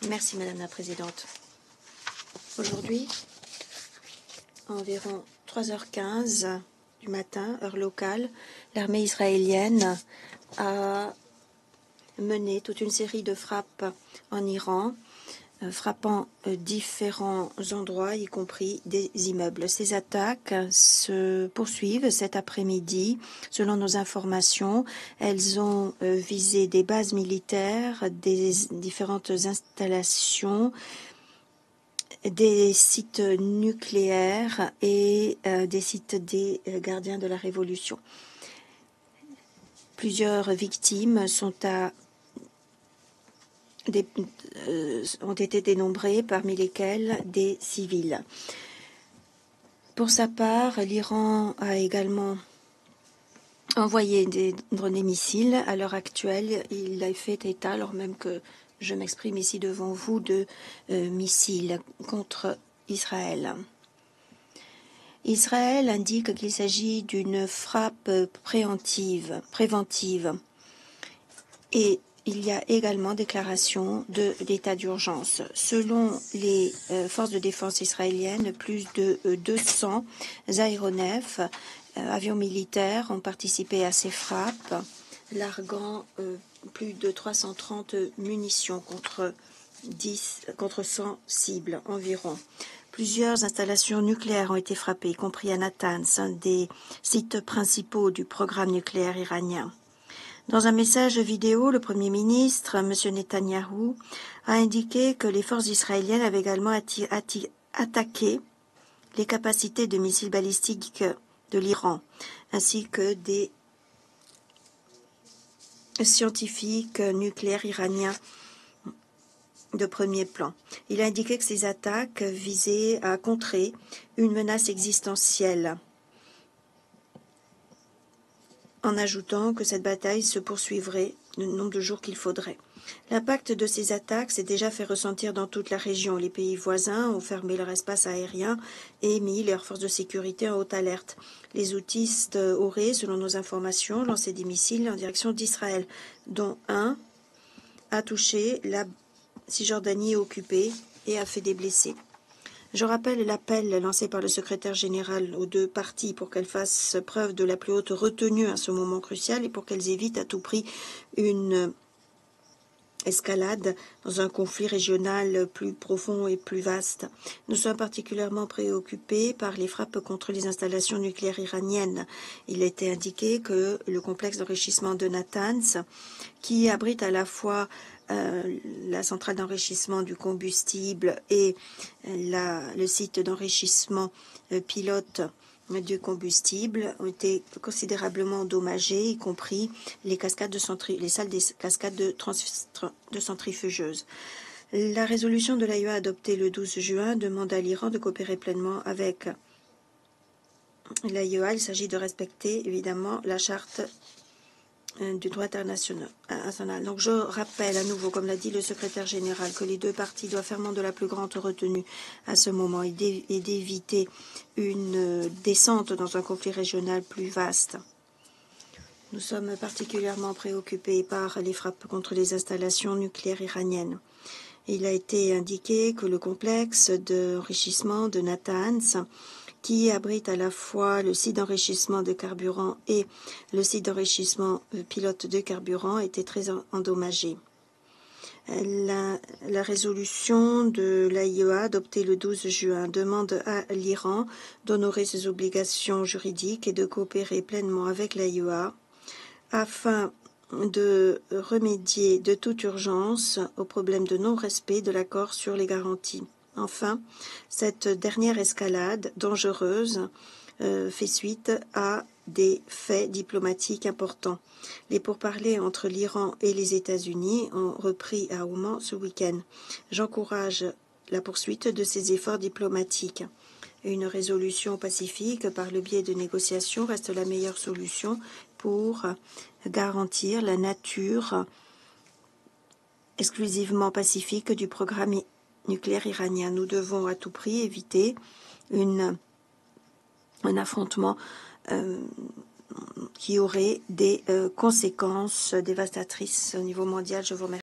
Merci, Madame la Présidente. Aujourd'hui, environ 3h15 du matin, heure locale, l'armée israélienne a mené toute une série de frappes en Iran, frappant différents endroits, y compris des immeubles. Ces attaques se poursuivent cet après-midi. Selon nos informations, elles ont visé des bases militaires, des différentes installations, des sites nucléaires et des sites des gardiens de la Révolution. Plusieurs victimes ont été dénombrées, parmi lesquelles des civils. Pour sa part, l'Iran a également envoyé des missiles. À l'heure actuelle, il a fait état, alors même que je m'exprime ici devant vous, de missiles contre Israël. Israël indique qu'il s'agit d'une frappe préventive. Et il y a également déclaration de l'état d'urgence. Selon les forces de défense israéliennes, plus de 200 aéronefs, avions militaires ont participé à ces frappes, larguant plus de 330 munitions contre 100 cibles environ. Plusieurs installations nucléaires ont été frappées, y compris à Natanz, un des sites principaux du programme nucléaire iranien. Dans un message vidéo, le Premier ministre, M. Netanyahou, a indiqué que les forces israéliennes avaient également attaqué les capacités de missiles balistiques de l'Iran, ainsi que des scientifiques nucléaires iraniens de premier plan. Il a indiqué que ces attaques visaient à contrer une menace existentielle, en ajoutant que cette bataille se poursuivrait le nombre de jours qu'il faudrait. L'impact de ces attaques s'est déjà fait ressentir dans toute la région. Les pays voisins ont fermé leur espace aérien et mis leurs forces de sécurité en haute alerte. Les houthis auraient, selon nos informations, lancé des missiles en direction d'Israël, dont un a touché la Cisjordanie occupée et a fait des blessés. Je rappelle l'appel lancé par le secrétaire général aux deux parties pour qu'elles fassent preuve de la plus haute retenue à ce moment crucial et pour qu'elles évitent à tout prix une escalade dans un conflit régional plus profond et plus vaste. Nous sommes particulièrement préoccupés par les frappes contre les installations nucléaires iraniennes. Il a été indiqué que le complexe d'enrichissement de Natanz, qui abrite à la fois la centrale d'enrichissement du combustible et le site d'enrichissement pilote du combustible, ont été considérablement endommagés, y compris les salles des cascades de centrifugeuses. La résolution de l'AIEA adoptée le 12 juin demande à l'Iran de coopérer pleinement avec l'AIEA. Il s'agit de respecter évidemment la charte du droit international. Donc je rappelle à nouveau, comme l'a dit le secrétaire général, que les deux parties doivent faire montre de la plus grande retenue à ce moment et d'éviter une descente dans un conflit régional plus vaste. Nous sommes particulièrement préoccupés par les frappes contre les installations nucléaires iraniennes. Il a été indiqué que le complexe d'enrichissement de Natanz, qui abrite à la fois le site d'enrichissement de carburant et le site d'enrichissement pilote de carburant, était très endommagé. La résolution de l'AIEA adoptée le 12 juin demande à l'Iran d'honorer ses obligations juridiques et de coopérer pleinement avec l'AIEA afin de remédier de toute urgence au problème de non-respect de l'accord sur les garanties. Enfin, cette dernière escalade dangereuse fait suite à des faits diplomatiques importants. Les pourparlers entre l'Iran et les États-Unis ont repris à Oman ce week-end. J'encourage la poursuite de ces efforts diplomatiques. Une résolution pacifique par le biais de négociations reste la meilleure solution pour garantir la nature exclusivement pacifique du programme nucléaire iranien. Nous devons à tout prix éviter un affrontement qui aurait des conséquences dévastatrices au niveau mondial. Je vous remercie.